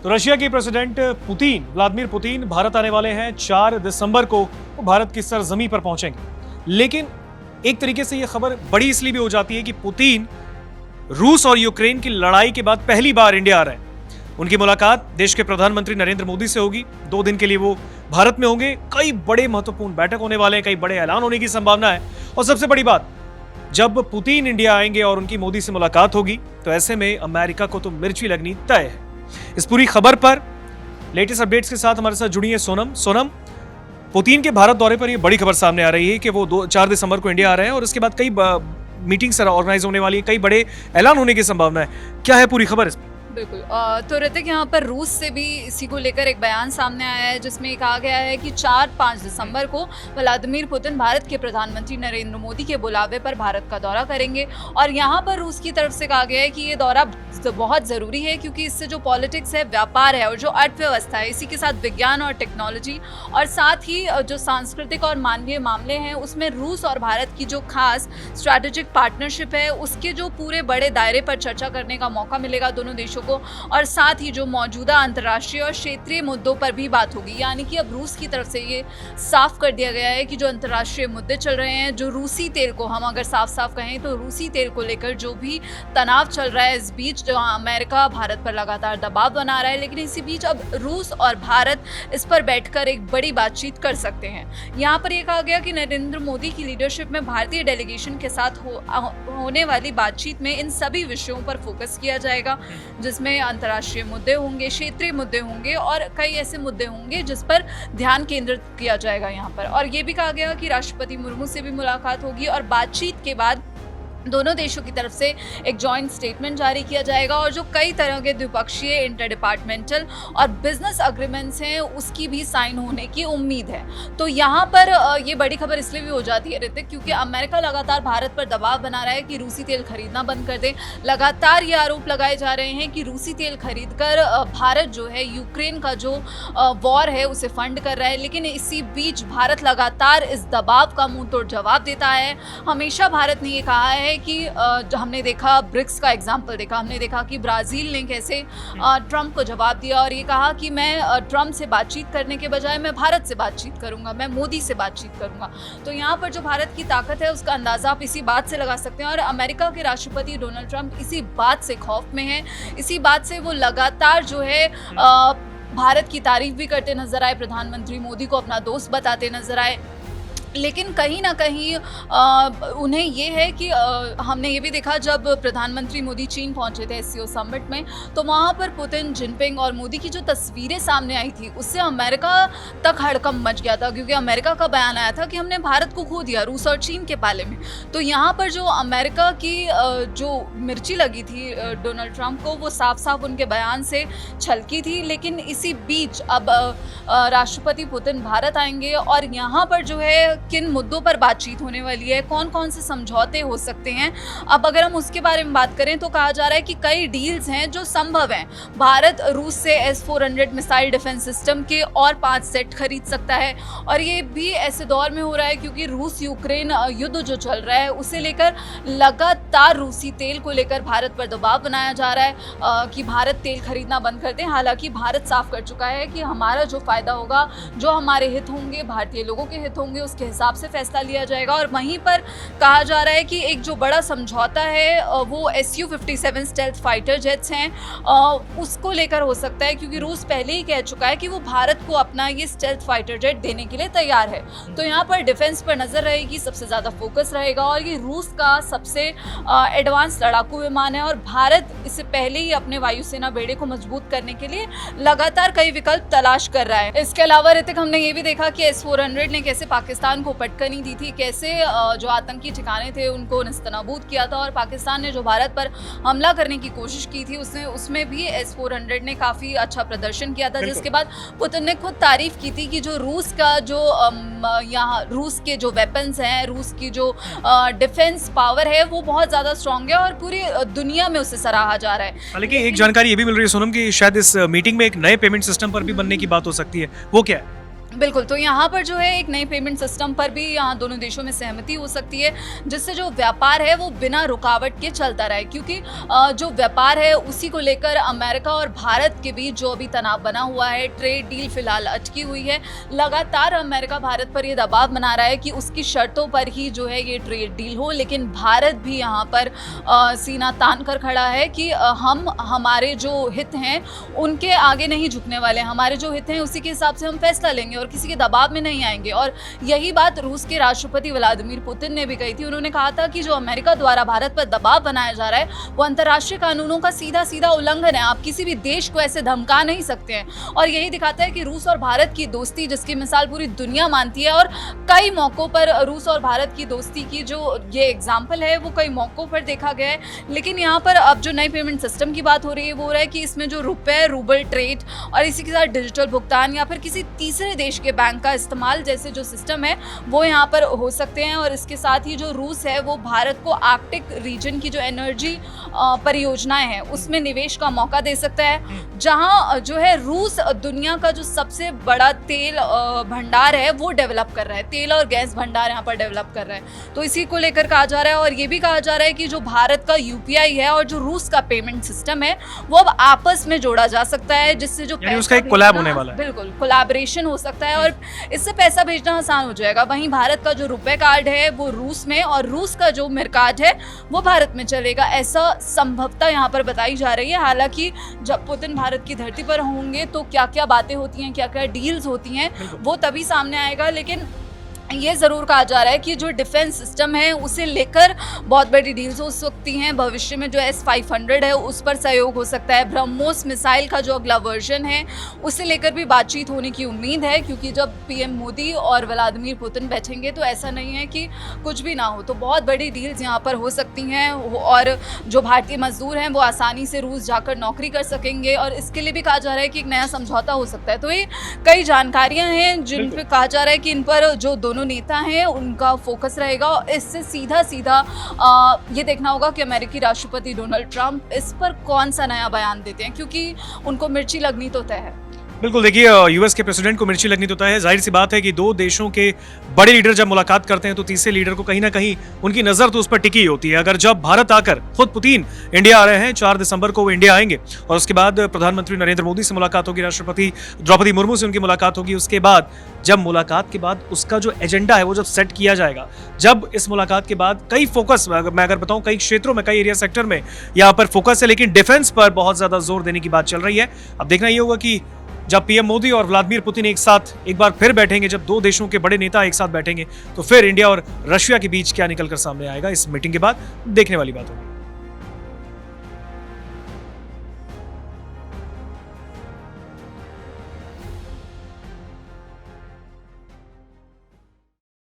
तो रशिया के president Vladimir Putin Bharat आने वाले हैं। 4 दिसंबर को वो भारत की सरजमी पर पहुंचेंगे। लेकिन एक तरीके से यह खबर बड़ी इसलिए भी हो जाती है कि पुतिन रूस और यूक्रेन की लड़ाई के बाद पहली बार इंडिया आ रहे हैं। उनकी मुलाकात देश के प्रधानमंत्री नरेंद्र मोदी से होगी। 2 दिन के लिए वो भारत में होंगे। कई बड़े महत्वपूर्ण बैठक होने वाले हैं, कई बड़े ऐलान होने की संभावना है। और सबसे बड़ी बात, जब पुतिन इंडिया आएंगे और उनकी मोदी से मुलाकात होगी तो ऐसे में अमेरिका को तो मिर्ची लगनी तय है। इस पूरी खबर पर लेटेस्ट अपडेट्स के साथ हमारे साथ जुड़ी है सोनम। पुतिन के भारत दौरे पर यह बड़ी खबर सामने आ रही है कि वो 4 दिसंबर को इंडिया आ रहे हैं और उसके बाद कई मीटिंग्स ऑर्गेनाइज होने वाली है, कई बड़े ऐलान होने की संभावना है। क्या है पूरी खबर इसमें? बिल्कुल। तो ऋतिक, यहाँ पर रूस से भी इसी को लेकर एक बयान सामने आया है जिसमें कहा गया है कि 4-5 दिसंबर को व्लादिमीर पुतिन भारत के प्रधानमंत्री नरेंद्र मोदी के बुलावे पर भारत का दौरा करेंगे। और यहाँ पर रूस की तरफ से कहा गया है कि ये दौरा बहुत ज़रूरी है क्योंकि इससे जो पॉलिटिक्स है, व्यापार है और जो अर्थव्यवस्था है, इसी के साथ विज्ञान और टेक्नोलॉजी और साथ ही जो सांस्कृतिक और मानवीय मामले हैं उसमें रूस और भारत की जो खास स्ट्रैटेजिक पार्टनरशिप है उसके जो पूरे बड़े दायरे पर चर्चा करने का मौका मिलेगा दोनों देशों को। और साथ ही जो मौजूदा अंतर्राष्ट्रीय और क्षेत्रीय मुद्दों पर भी बात होगी। यानी कि अब रूस की तरफ से ये साफ कर दिया गया है कि जो अंतर्राष्ट्रीय मुद्दे चल रहे हैं, जो रूसी तेल को हम अगर साफ कहें तो रूसी तेल को लेकर जो भी तनाव चल रहा है, इस बीच जो अमेरिका भारत पर लगातार दबाव बना रहा है, लेकिन इसी बीच अब रूस और भारत इस पर बैठकर एक बड़ी बातचीत कर सकते हैं। यहाँ पर यह कहा गया कि नरेंद्र मोदी की लीडरशिप में भारतीय डेलीगेशन के साथ होने वाली बातचीत में इन सभी विषयों पर फोकस किया जाएगा, जिसमें अंतर्राष्ट्रीय मुद्दे होंगे, क्षेत्रीय मुद्दे होंगे और कई ऐसे मुद्दे होंगे जिस पर ध्यान केंद्रित किया जाएगा यहाँ पर। और ये भी कहा गया कि राष्ट्रपति मुर्मू से भी मुलाकात होगी और बातचीत के बाद दोनों देशों की तरफ से एक जॉइंट स्टेटमेंट जारी किया जाएगा और जो कई तरह के द्विपक्षीय, इंटर डिपार्टमेंटल और बिजनेस अग्रीमेंट्स हैं उसकी भी साइन होने की उम्मीद है। तो यहाँ पर ये बड़ी खबर इसलिए भी हो जाती है ऋतिक क्योंकि अमेरिका लगातार भारत पर दबाव बना रहा है कि रूसी तेल खरीदना बंद कर दे। लगातार ये आरोप लगाए जा रहे हैं कि रूसी तेल खरीद कर भारत जो है यूक्रेन का जो वॉर है उसे फंड कर रहा है। लेकिन इसी बीच भारत लगातार इस दबाव का मुंह तोड़ जवाब देता है। हमेशा भारत ने ये कहा है कि हमने देखा, ब्रिक्स का एग्जाम्पल देखा, हमने देखा कि ब्राज़ील ने कैसे ट्रंप को जवाब दिया और ये कहा कि मैं ट्रंप से बातचीत करने के बजाय मैं भारत से बातचीत करूंगा, मैं मोदी से बातचीत करूंगा। तो यहाँ पर जो भारत की ताकत है उसका अंदाजा आप इसी बात से लगा सकते हैं। और अमेरिका के राष्ट्रपति डोनाल्ड ट्रंप इसी बात से खौफ में है, इसी बात से वो लगातार जो है भारत की तारीफ भी करते नजर आए, प्रधानमंत्री मोदी को अपना दोस्त बताते नजर आए। लेकिन कहीं ना कहीं उन्हें ये है कि हमने ये भी देखा जब प्रधानमंत्री मोदी चीन पहुंचे थे SCO समिट में, तो वहाँ पर पुतिन, जिनपिंग और मोदी की जो तस्वीरें सामने आई थी उससे अमेरिका तक हड़कंप मच गया था क्योंकि अमेरिका का बयान आया था कि हमने भारत को खो दिया रूस और चीन के पाले में। तो यहाँ पर जो अमेरिका की जो मिर्ची लगी थी डोनाल्ड ट्रंप को, वो साफ उनके बयान से छलकी थी। लेकिन इसी बीच अब राष्ट्रपति पुतिन भारत आएंगे और यहाँ पर जो है किन मुद्दों पर बातचीत होने वाली है, कौन कौन से समझौते हो सकते हैं। अब अगर हम उसके बारे में बात करें तो कहा जा रहा है कि कई डील्स हैं जो संभव हैं। भारत रूस से S-400 मिसाइल डिफेंस सिस्टम के और 5 सेट खरीद सकता है और ये भी ऐसे दौर में हो रहा है क्योंकि रूस यूक्रेन युद्ध जो चल रहा है उसे लेकर लगातार रूसी तेल को लेकर भारत पर दबाव बनाया जा रहा है कि भारत तेल खरीदना बंद कर दे। हालांकि भारत साफ कर चुका है कि हमारा जो फायदा होगा, जो हमारे हित होंगे, भारतीय लोगों के हित होंगे, उसके हिसाब से फैसला लिया जाएगा। और वहीं पर कहा जा रहा है कि एक जो बड़ा समझौता है वो Su-57 स्टेल्थ फाइटर जेट्स हैं, उसको लेकर हो सकता है क्योंकि रूस पहले ही कह चुका है कि वो भारत को अपना ये स्टेल्थ फाइटर जेट देने के लिए तैयार है। तो यहाँ पर डिफेंस पर नजर रहेगी, सबसे ज़्यादा फोकस रहेगा और ये रूस का सबसे एडवांस लड़ाकू विमान है और भारत इससे पहले ही अपने वायुसेना बेड़े को मजबूत करने के लिए लगातार कई विकल्प तलाश कर रहा है। इसके अलावा ऋतिक, हमने ये भी देखा कि S-400 ने कैसे पाकिस्तान को पटकनी दी थी, कैसे जो आतंकी ठिकाने थे उनको निस्तनाबूद किया था और पाकिस्तान ने जो भारत पर हमला करने की कोशिश की थी उसमें भी S-400 ने काफ़ी अच्छा प्रदर्शन किया था। जिसके बाद पुतिन ने खुद तारीफ की थी कि जो रूस का जो यहाँ रूस के जो वेपन्स हैं, रूस की जो डिफेंस पावर है वो बहुत ज़्यादा स्ट्रॉन्ग है और पूरी दुनिया में उसे सराहा जा रहा है। लेकिन एक जानकारी ये भी मिल रही है सोनम कि शायद इस मीटिंग में एक नए पेमेंट सिस्टम पर भी बनने की बात हो सकती है, वो क्या है? बिल्कुल, तो यहाँ पर जो है एक नए पेमेंट सिस्टम पर भी यहाँ दोनों देशों में सहमति हो सकती है, जिससे जो व्यापार है वो बिना रुकावट के चलता रहे, क्योंकि जो व्यापार है उसी को लेकर अमेरिका और भारत के बीच जो अभी तनाव बना हुआ है, ट्रेड डील फिलहाल अटकी हुई है। लगातार अमेरिका भारत पर ये दबाव बना रहा है कि उसकी शर्तों पर ही जो है ये ट्रेड डील हो, लेकिन भारत भी यहाँ पर सीना तान कर खड़ा है कि हम हमारे जो हित हैं उनके आगे नहीं झुकने वाले, हमारे जो हित हैं उसी के हिसाब से हम फैसला लेंगे और किसी के दबाव में नहीं आएंगे। और यही बात रूस के राष्ट्रपति व्लादिमीर पुतिन ने भी कही थी। उन्होंने कहा था कि जो अमेरिका द्वारा भारत पर दबाव बनाया जा रहा है वो अंतर्राष्ट्रीय कानूनों का सीधा सीधा उल्लंघन है, आप किसी भी देश को ऐसे धमका नहीं सकते हैं। और यही दिखाता है कि रूस और भारत की दोस्ती, जिसकी मिसाल पूरी दुनिया मानती है, और कई मौकों पर रूस और भारत की दोस्ती की जो ये एग्जाम्पल है वो कई मौकों पर देखा गया है। लेकिन यहाँ पर अब जो नए पेमेंट सिस्टम की बात हो रही है वो हो रहा है कि इसमें जो रुपए रूबल ट्रेड और इसी के साथ डिजिटल भुगतान या फिर किसी तीसरे देश के बैंक का इस्तेमाल जैसे जो सिस्टम है वो यहाँ पर हो सकते हैं। और इसके साथ ही जो रूस है वो भारत को आर्कटिक रीजन की जो एनर्जी परियोजनाएं हैं उसमें निवेश का मौका दे सकता है, जहाँ जो है रूस दुनिया का जो सबसे बड़ा तेल भंडार है वो डेवलप कर रहा है, तेल और गैस भंडार यहाँ पर डेवलप कर रहा है। तो इसी को लेकर कहा जा रहा है, और ये भी कहा जा रहा है कि जो भारत का यूपीआई है और जो रूस का पेमेंट सिस्टम है वो अब आपस में जोड़ा जा सकता है, जिससे जो उसका एक कोलैब होने वाला है। बिल्कुल कोलैबोरेशन हो सकता है और इससे पैसा भेजना आसान हो जाएगा। वहीं भारत का जो रुपए कार्ड है वो रूस में और रूस का जो मिरकार्ड है वो भारत में चलेगा, ऐसा संभवतः यहाँ पर बताई जा रही है। हालांकि जब पुतिन भारत की धरती पर होंगे तो क्या क्या बातें होती हैं, क्या क्या डील्स होती हैं वो तभी सामने आएगा। लेकिन ये ज़रूर कहा जा रहा है कि जो डिफेंस सिस्टम है उसे लेकर बहुत बड़ी डील्स हो सकती हैं। भविष्य में जो S-500 है उस पर सहयोग हो सकता है। ब्रह्मोस मिसाइल का जो अगला वर्जन है उसे लेकर भी बातचीत होने की उम्मीद है, क्योंकि जब पीएम मोदी और व्लादिमीर पुतिन बैठेंगे तो ऐसा नहीं है कि कुछ भी ना हो, तो बहुत बड़ी डील्स यहाँ पर हो सकती हैं। और जो भारतीय मजदूर हैं वो आसानी से रूस जाकर नौकरी कर सकेंगे, और इसके लिए भी कहा जा रहा है कि एक नया समझौता हो सकता है। तो ये कई जानकारियाँ हैं जिन पर कहा जा रहा है कि इन पर जो दोनों नेता हैं उनका फोकस रहेगा। और इससे सीधा सीधा ये देखना होगा कि अमेरिकी राष्ट्रपति डोनाल्ड ट्रंप इस पर कौन सा नया बयान देते हैं, क्योंकि उनको मिर्ची लगनी तो तय है। बिल्कुल, देखिए यूएस के प्रेसिडेंट को मिर्ची लगनी तो तय है। जाहिर सी बात है कि दो देशों के बड़े लीडर जब मुलाकात करते हैं तो तीसरे लीडर को कहीं ना कहीं उनकी नजर तो उस पर टिकी होती है। अगर जब भारत आकर खुद पुतिन इंडिया आ रहे हैं, 4 दिसंबर को वो इंडिया आएंगे और उसके बाद प्रधानमंत्री नरेंद्र मोदी से मुलाकात होगी, राष्ट्रपति द्रौपदी मुर्मू से उनकी मुलाकात होगी। उसके बाद जब मुलाकात के बाद उसका जो एजेंडा है वो जब सेट किया जाएगा, जब इस मुलाकात के बाद कई फोकस, मैं अगर बताऊं कई क्षेत्रों में, कई एरिया सेक्टर में यहाँ पर फोकस है, लेकिन डिफेंस पर बहुत ज्यादा जोर देने की बात चल रही है। अब देखना ये होगा कि जब पीएम मोदी और व्लादिमीर पुतिन एक साथ एक बार फिर बैठेंगे, जब दो देशों के बड़े नेता एक साथ बैठेंगे, तो फिर इंडिया और रशिया के बीच क्या निकलकर सामने आएगा, इस मीटिंग के बाद देखने वाली बात होगी।